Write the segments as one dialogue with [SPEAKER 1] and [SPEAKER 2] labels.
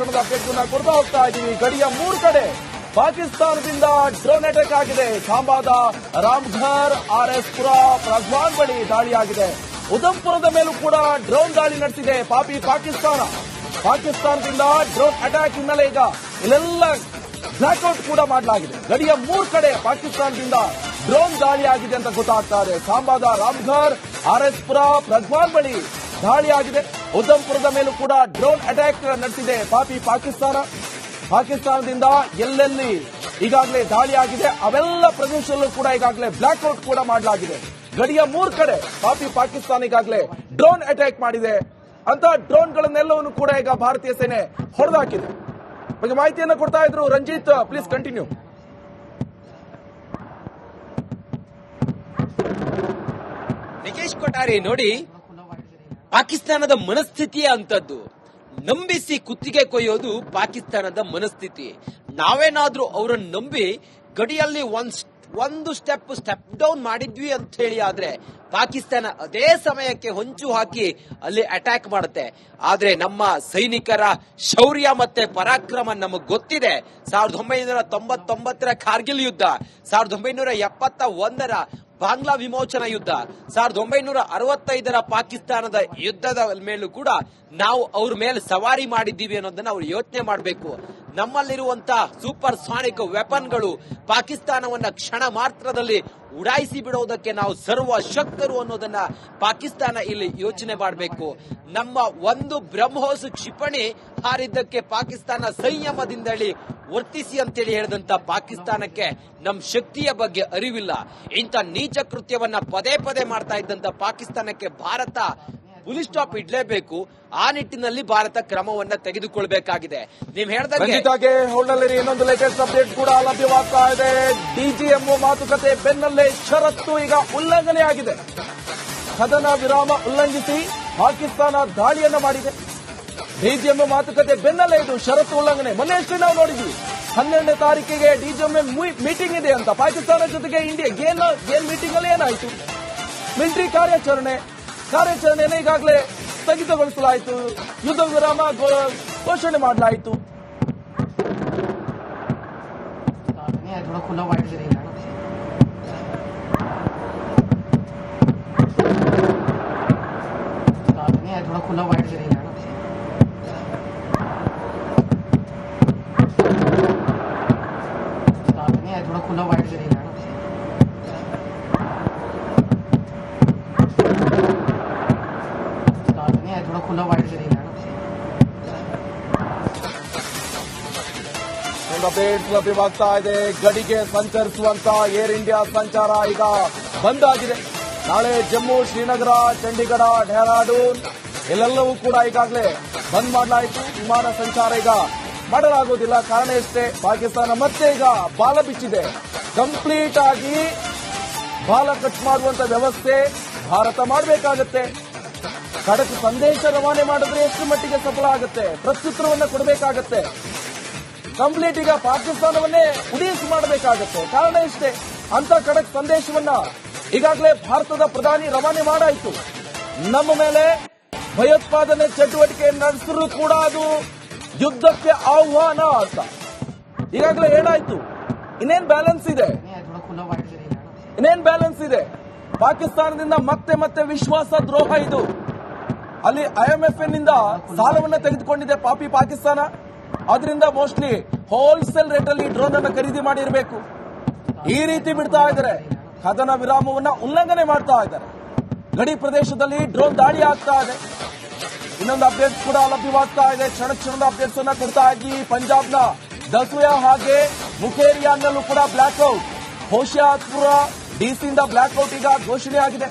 [SPEAKER 1] ಕ್ಷಣದ ಅಪ್ಡೇಟ್ ಕೊಡ್ತಾ ಹೋಗ್ತಾ ಇದ್ದೀವಿ. ಗಡಿಯ 3 ಕಡೆ ಪಾಕಿಸ್ತಾನದಿಂದ ಡ್ರೋನ್ ಅಟ್ಯಾಕ್ ಆಗಿದೆ. ಸಾಂಬಾದ ರಾಮ್ಘರ್, RS-ಪುರ, ಪ್ರಜ್ವಾನ್ ಬಳಿ ದಾಳಿಯಾಗಿದೆ. ಉಧಂಪುರದ ಮೇಲೂ ಕೂಡ ಡ್ರೋನ್ ದಾಳಿ ನಡೆಸಿದೆ ಪಾಪಿ ಪಾಕಿಸ್ತಾನ. ಪಾಕಿಸ್ತಾನದಿಂದ ಡ್ರೋನ್ ಅಟ್ಯಾಕ್ ಹಿನ್ನೆಲೆ ಈಗ ಇಲ್ಲೆಲ್ಲ ಬ್ಲಾಕ್ಔಟ್ ಕೂಡ ಮಾಡಲಾಗಿದೆ. ಗಡಿಯ 3 ಕಡೆ ಪಾಕಿಸ್ತಾನದಿಂದ ಡ್ರೋನ್ ದಾಳಿಯಾಗಿದೆ ಅಂತ ಗೊತ್ತಾಗ್ತಾ ಇದೆ. ಸಾಂಬಾದ ರಾಮ್ಘರ್, RS-ಪುರ, ಪ್ರಜ್ವಾನ್ ಬಳಿ ದಾಳಿಯಾಗಿದೆ. ಉಧಂಪುರದ ಮೇಲೂ ಕೂಡ ಡ್ರೋನ್ ಅಟ್ಯಾಕ್ ನಡೆಸಿದೆ ಪಾಪಿ ಪಾಕಿಸ್ತಾನ. ಪಾಕಿಸ್ತಾನದಿಂದ ಎಲ್ಲೆಲ್ಲಿ ಈಗಾಗಲೇ ದಾಳಿಯಾಗಿದೆ ಅವೆಲ್ಲ ಪ್ರದೇಶದಲ್ಲೂ ಕೂಡ ಈಗಾಗಲೇ ಬ್ಲಾಕ್ಔಟ್ ಕೂಡ ಮಾಡಲಾಗಿದೆ. ಗಡಿಯ 3 ಕಡೆ ಪಾಪಿ ಪಾಕಿಸ್ತಾನ ಈಗಾಗಲೇ ಡ್ರೋನ್ ಅಟ್ಯಾಕ್ ಮಾಡಿದೆ. ಅಂತ ಡ್ರೋನ್ಗಳನ್ನೆಲ್ಲವನ್ನು ಕೂಡ ಈಗ ಭಾರತೀಯ ಸೇನೆ ಹೊಡೆದಾಕಿದೆ. ಬಗ್ಗೆ ಮಾಹಿತಿಯನ್ನು ಕೊಡ್ತಾ ಇದ್ರು ರಂಜಿತ್, ಪ್ಲೀಸ್ ಕಂಟಿನ್ಯೂ.
[SPEAKER 2] ನಿಕೇಶ್ ಕೊಠಾರಿ, ನೋಡಿ ಪಾಕಿಸ್ತಾನದ ಮನಸ್ಥಿತಿಯೇ ಅಂತದ್ದು. ನಂಬಿಸಿ ಕುತ್ತಿಗೆ ಕೊಯ್ಯೋದು ಪಾಕಿಸ್ತಾನದ ಮನಸ್ಥಿತಿ. ನಾವೇನಾದ್ರೂ ಅವರನ್ನು ನಂಬಿ ಗಡಿಯಲ್ಲಿ ಒಂದು ಸ್ಟೆಪ್ ಡೌನ್ ಮಾಡಿದ್ವಿ ಅಂತ ಹೇಳಿ ಆದ್ರೆ ಪಾಕಿಸ್ತಾನ ಅದೇ ಸಮಯಕ್ಕೆ ಹೊಂಚು ಹಾಕಿ ಅಲ್ಲಿ ಅಟ್ಯಾಕ್ ಮಾಡುತ್ತೆ. ಆದ್ರೆ ನಮ್ಮ ಸೈನಿಕರ ಶೌರ್ಯ ಮತ್ತೆ ಪರಾಕ್ರಮ ನಮಗ್ ಗೊತ್ತಿದೆ. 1999ರ ಕಾರ್ಗಿಲ್ ಯುದ್ಧ, 1971ರ ಬಾಂಗ್ಲಾ ವಿಮೋಚನಾ ಯುದ್ಧ, 1965ರ ಪಾಕಿಸ್ತಾನದ ಯುದ್ಧದ ಮೇಲೂ ಕೂಡ ನಾವು ಅವ್ರ ಮೇಲೆ ಸವಾರಿ ಮಾಡಿದ್ದೀವಿ ಅನ್ನೋದನ್ನ ಅವ್ರು ಯೋಚನೆ ಮಾಡಬೇಕು. ನಮ್ಮಲ್ಲಿರುವಂತಹ ಸೂಪರ್ ಸಾನಿಕ್ ವೆಪನ್ಗಳು ಪಾಕಿಸ್ತಾನವನ್ನ ಕ್ಷಣ ಮಾತ್ರದಲ್ಲಿ ಉಡಾಯಿಸಿ ಬಿಡೋದಕ್ಕೆ ನಾವು ಸರ್ವ ಶಕ್ತರು ಅನ್ನೋದನ್ನ ಪಾಕಿಸ್ತಾನ ಇಲ್ಲಿ ಯೋಚನೆ ಮಾಡಬೇಕು. ನಮ್ಮ ಒಂದು ಬ್ರಹ್ಮೋಸ್ ಕ್ಷಿಪಣಿ ಹಾರಿದ್ದಕ್ಕೆ ಪಾಕಿಸ್ತಾನ ಸಂಯಮದಿಂದಳಿ ವರ್ತಿಸಿ ಅಂತೇಳಿ ಹೇಳಿದಂತ ಪಾಕಿಸ್ತಾನಕ್ಕೆ ನಮ್ಮ ಶಕ್ತಿಯ ಬಗ್ಗೆ ಅರಿವಿಲ್ಲ. ಇಂಥ ನೀಚ ಕೃತ್ಯವನ್ನ ಪದೇ ಪದೇ ಮಾಡ್ತಾ ಇದ್ದಂತ ಪಾಕಿಸ್ತಾನಕ್ಕೆ ಭಾರತ ಪುಲಿ ಸ್ಟಾಪ್ ಇಡ್ಲೇಬೇಕು. ಆ ನಿಟ್ಟಿನಲ್ಲಿ ಭಾರತ ಕ್ರಮವನ್ನ ತೆಗೆದುಕೊಳ್ಬೇಕಾಗಿದೆ. ನೀವು
[SPEAKER 1] ಹೇಳಿದಾಗೆ ಹೊಳ್ಳಲಿರಿ ಇನ್ನೊಂದು ಲೇಟೆಸ್ಟ್ ಅಪ್ಡೇಟ್ ಕೂಡ ಲಭ್ಯವಾಗ್ತಾ ಇದೆ. DGMO ಮಾತುಕತೆ ಬೆನ್ನಲ್ಲೇ ಷರತ್ತು ಈಗ ಉಲ್ಲಂಘನೆಯಾಗಿದೆ. ಕದನ ವಿರಾಮ ಉಲ್ಲಂಘಿಸಿ ಪಾಕಿಸ್ತಾನ ದಾಳಿಯನ್ನ ಮಾಡಿದೆ. DGMO ಮಾತುಕತೆ ಬೆನ್ನಲ್ಲೇ ಇದು ಷರತ್ತು ಉಲ್ಲಂಘನೆ. ಮೊನ್ನೆಯಷ್ಟೇ ನಾವು ನೋಡಿದ್ವಿ, 12ನೇ ತಾರೀಕಿಗೆ DGMO ಮೀಟಿಂಗ್ ಇದೆ ಅಂತ ಪಾಕಿಸ್ತಾನ ಜೊತೆಗೆ ಇಂಡಿಯಾ ಏನ್ ಮೀಟಿಂಗ್ ಅಲ್ಲಿ ಏನಾಯ್ತು? ಮಿಲಿಟರಿ ಕಾರ್ಯಾಚರಣೆಯನ್ನು ಈಗಾಗಲೇ ಸ್ಥಗಿತಗೊಳಿಸಲಾಯಿತು. ಯುದ್ಧ ವಿರಾಮ ಘೋಷಣೆ ಮಾಡಲಾಯಿತು. ಅಪ್ಡೇಟ್ ಲಭ್ಯವಾಗ್ತಾ ಇದೆ. ಗಡಿಗೆ ಸಂಚರಿಸುವಂತ ಏರ್ ಇಂಡಿಯಾ ಸಂಚಾರ ಈಗ ಬಂದ್ ಆಗಿದೆ. ನಾಳೆ ಜಮ್ಮು, ಶ್ರೀನಗರ, ಚಂಡೀಗಢ, ಡೆಹ್ರಾಡೂನ್ ಎಲ್ಲೆಲ್ಲವೂ ಕೂಡ ಈಗಾಗಲೇ ಬಂದ್ ಮಾಡಲಾಯಿತು. ವಿಮಾನ ಸಂಚಾರ ಈಗ ಮಾಡಲಾಗುವುದಿಲ್ಲ. ಕಾರಣ ಎಷ್ಟೇ, ಪಾಕಿಸ್ತಾನ ಮತ್ತೆ ಈಗ ಬಾಲ ಬಿಚ್ಚಿದೆ. ಕಂಪ್ಲೀಟ್ ಆಗಿ ಬಾಲ ಕಟ್ ಮಾಡುವಂತ ವ್ಯವಸ್ಥೆ ಭಾರತ ಮಾಡಬೇಕಾಗತ್ತೆ. ಖಡಕ್ ಸಂದೇಶ ರವಾನೆ ಮಾಡಿದ್ರೆ ಎಷ್ಟು ಮಟ್ಟಿಗೆ ಸಫಲ ಆಗುತ್ತೆ, ಪ್ರತ್ಯುತ್ತರವನ್ನು ಕೊಡಬೇಕಾಗತ್ತೆ. ಕಂಪ್ಲೀಟ್ ಈಗ ಪಾಕಿಸ್ತಾನವನ್ನೇ ಉಡೀಸ್ ಮಾಡಬೇಕಾಗತ್ತೆ. ಕಾರಣ ಇಷ್ಟೇ, ಅಂತ ಖಡಕ್ ಸಂದೇಶವನ್ನ ಈಗಾಗಲೇ ಭಾರತದ ಪ್ರಧಾನಿ ರವಾನೆ ಮಾಡಾಯಿತು. ನಮ್ಮ ಮೇಲೆ ಭಯೋತ್ಪಾದನೆ ಚಟುವಟಿಕೆ ನಡೆಸಿದ್ರು ಕೂಡ ಅದು ಯುದ್ಧಕ್ಕೆ ಆಹ್ವಾನ ಅಂತ ಈಗಾಗಲೇ ಹೇಳಾಯ್ತು. ಇನ್ನೇನ್ ಬ್ಯಾಲೆನ್ಸ್ ಇದೆ? ಪಾಕಿಸ್ತಾನದಿಂದ ಮತ್ತೆ ವಿಶ್ವಾಸ ದ್ರೋಹ ಇದು. ಅಲ್ಲಿ IMF ನಿಂದ ಸಾಲವನ್ನ ತೆಗೆದುಕೊಂಡಿದೆ ಪಾಪಿ ಪಾಕಿಸ್ತಾನ. ಅದರಿಂದ ಮೋಸ್ಟ್ಲಿ ಹೋಲ್ಸೇಲ್ ರೇಟ್ ಅಲ್ಲಿ ಡ್ರೋನ್ ಅನ್ನು ಖರೀದಿ ಮಾಡಿರಬೇಕು. ಈ ರೀತಿ ಬಿಡ್ತಾ ಇದ್ದಾರೆ, ಕದನ ವಿರಾಮವನ್ನ ಉಲ್ಲಂಘನೆ ಮಾಡ್ತಾ ಇದ್ದಾರೆ. ಗಡಿ ಪ್ರದೇಶದಲ್ಲಿ ಡ್ರೋನ್ ದಾಳಿ ಆಗ್ತಾ ಇದೆ. ಇನ್ನೊಂದು ಅಪ್ಡೇಟ್ ಕೂಡ ಲಭ್ಯವಾಗ್ತಾ ಇದೆ. ಕ್ಷಣದ ಅಪ್ಡೇಟ್ಸ್ ಅನ್ನ ಕೊಡ್ತಾ ಇದ್ವಿ. ಪಂಜಾಬ್ನ ದಸುಯಾ ಹಾಗೆ ಮುಖೇರಿಯಾನ್ನಲ್ಲೂ ಕೂಡ ಬ್ಲಾಕ್ಔಟ್. ಹೋಶಿಯಾರ್ಪುರ ಡಿಸಿಯಿಂದ ಬ್ಲಾಕ್ಔಟ್ ಈಗ ಘೋಷಣೆ ಆಗಿದೆ.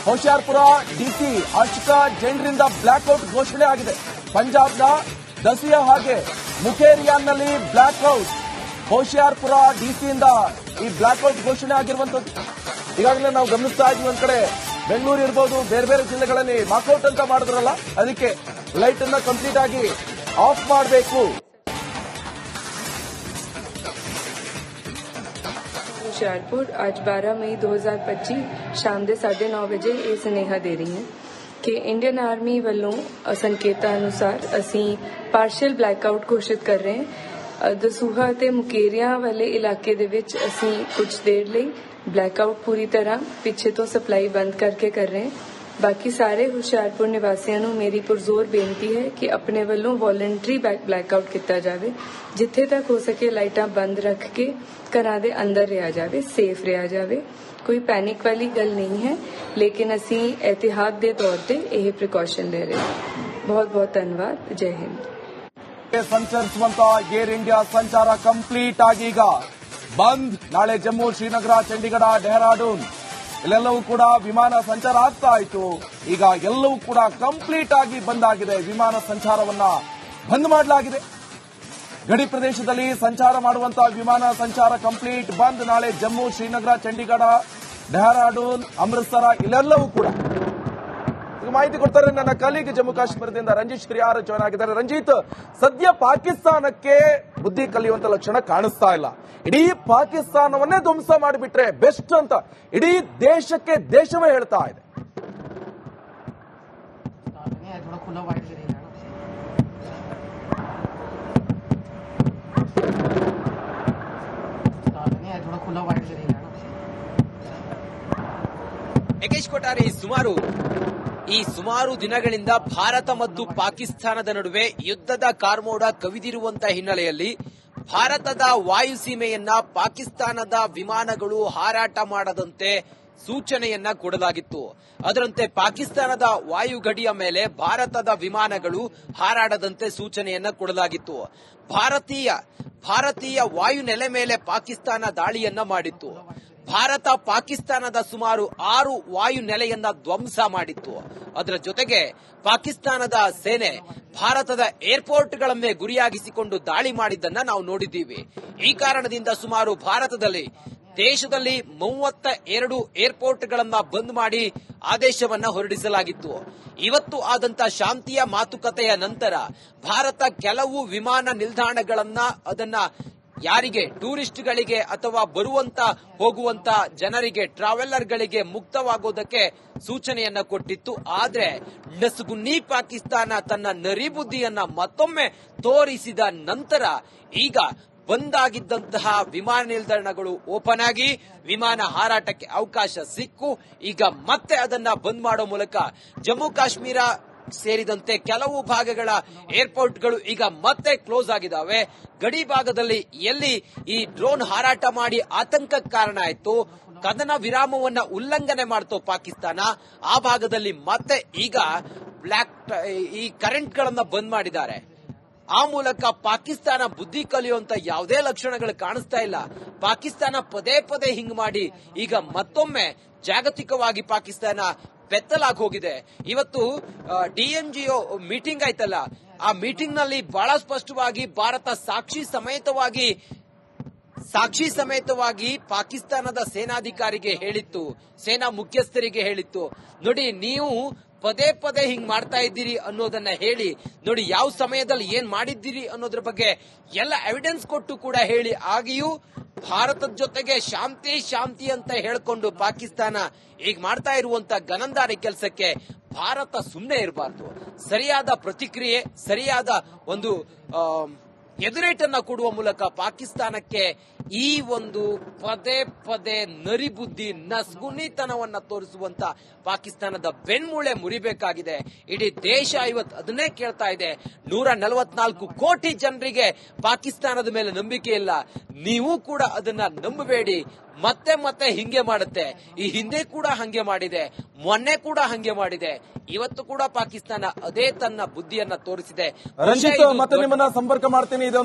[SPEAKER 1] ಹೋಶಿಯಾರ್ಪುರ ಡಿಸಿ ಅಶೋಕ ಜೈನ್ರಿಂದ ಬ್ಲಾಕ್ಔಟ್ ಘೋಷಣೆ ಆಗಿದೆ. ಪಂಜಾಬ್ನ ದಸಿಯಾ ಹಾಗೆ ಮುಖೇರಿಯಾನ್ನಲ್ಲಿ ಬ್ಲಾಕ್ಔಟ್. ಹೋಶಿಯಾರ್ಪುರ ಡಿಸಿಯಿಂದ ಈ ಬ್ಲಾಕ್ಔಟ್ ಘೋಷಣೆ ಆಗಿರುವಂತದ್ದು ಈಗಾಗಲೇ ನಾವು ಗಮನಿಸ್ತಾ ಇದ್ವಿ. ಒಂದ್ ಕಡೆ ಬೆಂಗಳೂರು ಇರಬಹುದು, ಬೇರೆ ಜಿಲ್ಲೆಗಳಲ್ಲಿ ಮಾರ್ಕೌಟ್ ಅಂತ ಮಾಡಿದ್ರಲ್ಲ, ಅದಕ್ಕೆ ಲೈಟ್ ಅನ್ನ ಕಂಪ್ಲೀಟ್ ಆಗಿ ಆಫ್ ಮಾಡಬೇಕು.
[SPEAKER 3] होशियारपुर आज 12 मई 2025 शाम 9:30 बजे ये स्नेहा दे रही हैं ਕਿ ਇੰਡੀਅਨ ਆਰਮੀ ਵੱਲੋਂ ਸੰਕੇਤਾਂ ਅਨੁਸਾਰ ਅਸੀਂ ਪਾਰਸ਼ੀਅਲ ਬਲੈਕਆਊਟ ਘੋਸ਼ਿਤ ਕਰ ਰਹੇ ਹਾਂ। ਦਸੂਹਾ ਤੇ ਮੁਕੇਰੀਆਂ ਵਾਲੇ ਇਲਾਕੇ ਦੇ ਵਿੱਚ ਅਸੀਂ ਕੁਝ ਦੇਰ ਲਈ ਬਲੈਕਆਊਟ ਪੂਰੀ ਤਰ੍ਹਾਂ ਪਿੱਛੇ ਤੋਂ ਸਪਲਾਈ ਬੰਦ ਕਰਕੇ ਕਰ ਰਹੇ ਹਾਂ। ਬਾਕੀ ਸਾਰੇ ਹੁਸ਼ਿਆਰਪੁਰ ਨਿਵਾਸੀਆਂ ਨੂੰ ਮੇਰੀ ਪੁਰਜ਼ੋਰ ਬੇਨਤੀ ਹੈ ਕਿ ਆਪਣੇ ਵੱਲੋਂ ਵੋਲੰਟਰੀ ਬਲੈਕਆਊਟ ਕੀਤਾ ਜਾਵੇ। ਜਿੱਥੇ ਤੱਕ ਹੋ ਸਕੇ ਲਾਈਟਾਂ ਬੰਦ ਰੱਖ ਕੇ ਘਰਾਂ ਦੇ ਅੰਦਰ ਰਿਹਾ ਜਾਵੇ, ਸੇਫ ਰਿਹਾ ਜਾਵੇ। ਕੋਈ ਪੈਨਿਕ ਵਾਲੀ ਗੱਲ ਨਹੀਂ ਹੈ, ਲੇਕਿਨ ਅਸੀਂ एहतियात ਦੇ ਤੌਰ ਤੇ ਇਹ ਪ੍ਰੀಕಾಷನ್ ਲੈ ਰਹੇ ਹਾਂ। ਬਹੁਤ ਬਹੁਤ ਧੰਨਵਾਦ। ಜೈ ಹಿಂದ್।
[SPEAKER 1] ಸಂಚರಿಸುವಂತ ಏರ್ ಇಂಡಿಯಾ ಸಂಚಾರ ಕಂಪ್ಲೀಟ್ ಆಗೀಗ ಬಂದ್. ನಾಳೆ ಜಮ್ಮು, ಶ್ರೀನಗರ, ಚಂಡೀಗಢ, ಡೆಹ್ರಾಡೂನ್ ಇಲ್ಲೆಲ್ಲವೂ ಕೂಡ ವಿಮಾನ ಸಂಚಾರ ಆಗ್ತಾ ಇತ್ತು. ಈಗ ಎಲ್ಲವೂ ಕೂಡ ಕಂಪ್ಲೀಟ್ ಆಗಿ ಬಂದ್ ಆಗಿದೆ. ವಿಮಾನ ಸಂಚಾರವನ್ನ ಬಂದ್ ಮಾಡಲಾಗಿದೆ. ಗಡಿ ಪ್ರದೇಶದಲ್ಲಿ ಸಂಚಾರ ಮಾಡುವಂತಹ ವಿಮಾನ ಸಂಚಾರ ಕಂಪ್ಲೀಟ್ ಬಂದ್. ನಾಳೆ ಜಮ್ಮು, ಶ್ರೀನಗರ, ಚಂಡೀಗಢ, ಡೆಹ್ರಾಡೂನ್, ಅಮೃತಸರ ಇಲ್ಲೆಲ್ಲವೂ ಕೂಡ. ಮಾಹಿತಿ ಕೊಡ್ತಾರೆ ನನ್ನ ಕಲೀಗ್ ಜಮ್ಮು ಕಾಶ್ಮೀರದಿಂದ ರಂಜಿತ್ ಶ್ರೀಯಾರ್ ಜಾಯ್ನ್ ಆಗಿದ್ದಾರೆ. ರಂಜಿತ್, ಸದ್ಯ ಪಾಕಿಸ್ತಾನಕ್ಕೆ ಬುದ್ಧಿ ಕಲಿಯುವಂತ ಲಕ್ಷಣ ಕಾಣಿಸ್ತಾ ಇಲ್ಲ. ಇಡೀ ಪಾಕಿಸ್ತಾನವನ್ನೇ ಧ್ವಂಸ ಮಾಡಿಬಿಟ್ರೆ ಬೆಸ್ಟ್ ಅಂತ ಇಡೀ ದೇಶವೇ ಹೇಳ್ತಾ ಇದೆ.
[SPEAKER 2] ಯಗೇಶ್ ಕೊಟ್ಟಾರೆ, ಈ ಸುಮಾರು ದಿನಗಳಿಂದ ಭಾರತ ಮತ್ತು ಪಾಕಿಸ್ತಾನದ ನಡುವೆ ಯುದ್ಧದ ಕಾರ್ಮೋಡ ಕವಿದಿರುವಂತಹ ಹಿನ್ನೆಲೆಯಲ್ಲಿ ಭಾರತದ ವಾಯುಸೀಮೆಯನ್ನ ಪಾಕಿಸ್ತಾನದ ವಿಮಾನಗಳು ಹಾರಾಟ ಮಾಡದಂತೆ ಸೂಚನೆಯನ್ನ ಕೊಡಲಾಗಿತ್ತು. ಅದರಂತೆ ಪಾಕಿಸ್ತಾನದ ವಾಯುಗಡಿಯ ಮೇಲೆ ಭಾರತದ ವಿಮಾನಗಳು ಹಾರಾಡದಂತೆ ಸೂಚನೆಯನ್ನ ಕೊಡಲಾಗಿತ್ತು. ಭಾರತೀಯ ವಾಯುನೆಲೆ ಮೇಲೆ ಪಾಕಿಸ್ತಾನ ದಾಳಿಯನ್ನ ಮಾಡಿತ್ತು. ಭಾರತ ಪಾಕಿಸ್ತಾನದ ಸುಮಾರು 6 ವಾಯುನೆಲೆಯನ್ನ ಧ್ವಂಸ ಮಾಡಿತ್ತು. ಅದರ ಜೊತೆಗೆ ಪಾಕಿಸ್ತಾನದ ಸೇನೆ ಭಾರತದ ಏರ್ಪೋರ್ಟ್ಗಳನ್ನೇ ಗುರಿಯಾಗಿಸಿಕೊಂಡು ದಾಳಿ ಮಾಡಿದ್ದನ್ನ ನಾವು ನೋಡಿದ್ದೀವಿ. ಈ ಕಾರಣದಿಂದ ಸುಮಾರು ದೇಶದಲ್ಲಿ 32 ಏರ್ಪೋರ್ಟ್ಗಳನ್ನ ಬಂದ್ ಮಾಡಿ ಆದೇಶವನ್ನ ಹೊರಡಿಸಲಾಗಿತ್ತು. ಇವತ್ತು ಆದಂತ ಶಾಂತಿಯ ಮಾತುಕತೆಯ ನಂತರ ಭಾರತ ಕೆಲವು ವಿಮಾನ ನಿಲ್ದಾಣಗಳನ್ನ ಅದನ್ನ ಯಾರಿಗೆ ಟೂರಿಸ್ಟ್ಗಳಿಗೆ ಅಥವಾ ಬರುವಂತ ಹೋಗುವಂತ ಜನರಿಗೆ ಟ್ರಾವೆಲರ್ಗಳಿಗೆ ಮುಕ್ತವಾಗೋದಕ್ಕೆ ಸೂಚನೆಯನ್ನ ಕೊಟ್ಟಿತ್ತು. ಆದ್ರೆ ನಸುಗುನ್ನಿ ಪಾಕಿಸ್ತಾನ ತನ್ನ ನರಿಬುದ್ಧಿಯನ್ನ ಮತ್ತೊಮ್ಮೆ ತೋರಿಸಿದ ನಂತರ ಈಗ ಬಂದಾಗಿದ್ದಂತಹ ವಿಮಾನ ನಿಲ್ದಾಣಗಳು ಓಪನ್ ಆಗಿ ವಿಮಾನ ಹಾರಾಟಕ್ಕೆ ಅವಕಾಶ ಸಿಕ್ಕು ಈಗ ಮತ್ತೆ ಅದನ್ನ ಬಂದ್ ಮಾಡೋ ಮೂಲಕ ಜಮ್ಮು ಕಾಶ್ಮೀರ ಸೇರಿದಂತೆ ಕೆಲವು ಭಾಗಗಳ ಏರ್ಪೋರ್ಟ್ಗಳು ಈಗ ಮತ್ತೆ ಕ್ಲೋಸ್ ಆಗಿದ್ದಾವೆ. ಗಡಿ ಭಾಗದಲ್ಲಿ ಎಲ್ಲಿ ಈ ಡ್ರೋನ್ ಹಾರಾಟ ಮಾಡಿ ಆತಂಕಕ್ಕೆ ಕಾರಣ ಆಯಿತು, ಕದನ ವಿರಾಮವನ್ನ ಉಲ್ಲಂಘನೆ ಮಾಡ್ತೋ ಪಾಕಿಸ್ತಾನ, ಆ ಭಾಗದಲ್ಲಿ ಮತ್ತೆ ಈಗ ಈ ಕರೆಂಟ್ ಗಳನ್ನ ಬಂದ್ ಮಾಡಿದ್ದಾರೆ. ಆ ಮೂಲಕ ಪಾಕಿಸ್ತಾನ ಬುದ್ಧಿ ಕಲಿಯುವಂತ ಯಾವುದೇ ಲಕ್ಷಣಗಳು ಕಾಣಿಸ್ತಾ ಇಲ್ಲ. ಪಾಕಿಸ್ತಾನ ಪದೇ ಪದೇ ಹಿಂಗ್ ಮಾಡಿ ಈಗ ಮತ್ತೊಮ್ಮೆ ಜಾಗತಿಕವಾಗಿ ಪಾಕಿಸ್ತಾನ ಬೆತ್ತಲಾಗಿ ಹೋಗಿದೆ. ಇವತ್ತು DNGO ಮೀಟಿಂಗ್ ಆಯ್ತಲ್ಲ, ಆ ಮೀಟಿಂಗ್ ನಲ್ಲಿ ಬಹಳ ಸ್ಪಷ್ಟವಾಗಿ ಭಾರತ ಸಾಕ್ಷಿ ಸಮೇತವಾಗಿ ಪಾಕಿಸ್ತಾನದ ಸೇನಾಧಿಕಾರಿಗೆ ಹೇಳಿತ್ತು, ಸೇನಾ ಮುಖ್ಯಸ್ಥರಿಗೆ ಹೇಳಿತ್ತು, ನೋಡಿ ನೀವು ಪದೇ ಪದೇ ಹಿಂಗ್ ಮಾಡ್ತಾ ಇದ್ದೀರಿ ಅನ್ನೋದನ್ನ ಹೇಳಿ, ನೋಡಿ ಯಾವ ಸಮಯದಲ್ಲಿ ಏನ್ ಮಾಡಿದ್ದೀರಿ ಅನ್ನೋದ್ರ ಬಗ್ಗೆ ಎಲ್ಲ ಎವಿಡೆನ್ಸ್ ಕೊಟ್ಟು ಕೂಡ ಹೇಳಿ. ಆಗಿಯೂ ಭಾರತದ ಜೊತೆಗೆ ಶಾಂತಿ ಅಂತ ಹೇಳ್ಕೊಂಡು ಪಾಕಿಸ್ತಾನ ಈಗ ಮಾಡ್ತಾ ಇರುವಂತ ಗನಂದಾರಿ ಕೆಲಸಕ್ಕೆ ಭಾರತ ಸುಮ್ಮನೆ ಇರಬಾರ್ದು. ಸರಿಯಾದ ಪ್ರತಿಕ್ರಿಯೆ, ಸರಿಯಾದ ಒಂದು ಎದುರೇಟನ್ನ ಕೊಡುವ ಮೂಲಕ ಪಾಕಿಸ್ತಾನಕ್ಕೆ ಈ ಒಂದು ಪದೇ ಪದೇ ನರಿಬುದ್ಧಿ ನಸ್ಗುನಿತನವನ್ನ ತೋರಿಸುವಂತ ಪಾಕಿಸ್ತಾನದ ಬೆನ್ಮೂಳೆ ಮುರಿಬೇಕಾಗಿದೆ. ಇಡೀ ದೇಶ ಇವತ್ತು ಅದನ್ನೇ ಕೇಳ್ತಾ ಇದೆ. 144 ಕೋಟಿ ಜನರಿಗೆ ಪಾಕಿಸ್ತಾನದ ಮೇಲೆ ನಂಬಿಕೆ ಇಲ್ಲ. ನೀವು ಕೂಡ ಅದನ್ನ ನಂಬಬೇಡಿ. ಮತ್ತೆ ಹಿಂಗೆ ಮಾಡುತ್ತೆ. ಈ ಹಿಂದೆ ಕೂಡ ಹಂಗೆ ಮಾಡಿದೆ, ಮೊನ್ನೆ ಕೂಡ ಹಂಗೆ ಮಾಡಿದೆ, ಇವತ್ತು ಕೂಡ ಪಾಕಿಸ್ತಾನ ಅದೇ ತನ್ನ ಬುದ್ಧಿಯನ್ನ ತೋರಿಸಿದೆ.
[SPEAKER 1] ರಂಜಿತ್, ಮತ್ತೆ ನಿಮ್ಮನ್ನ ಸಂಪರ್ಕ ಮಾಡ್ತೀನಿ.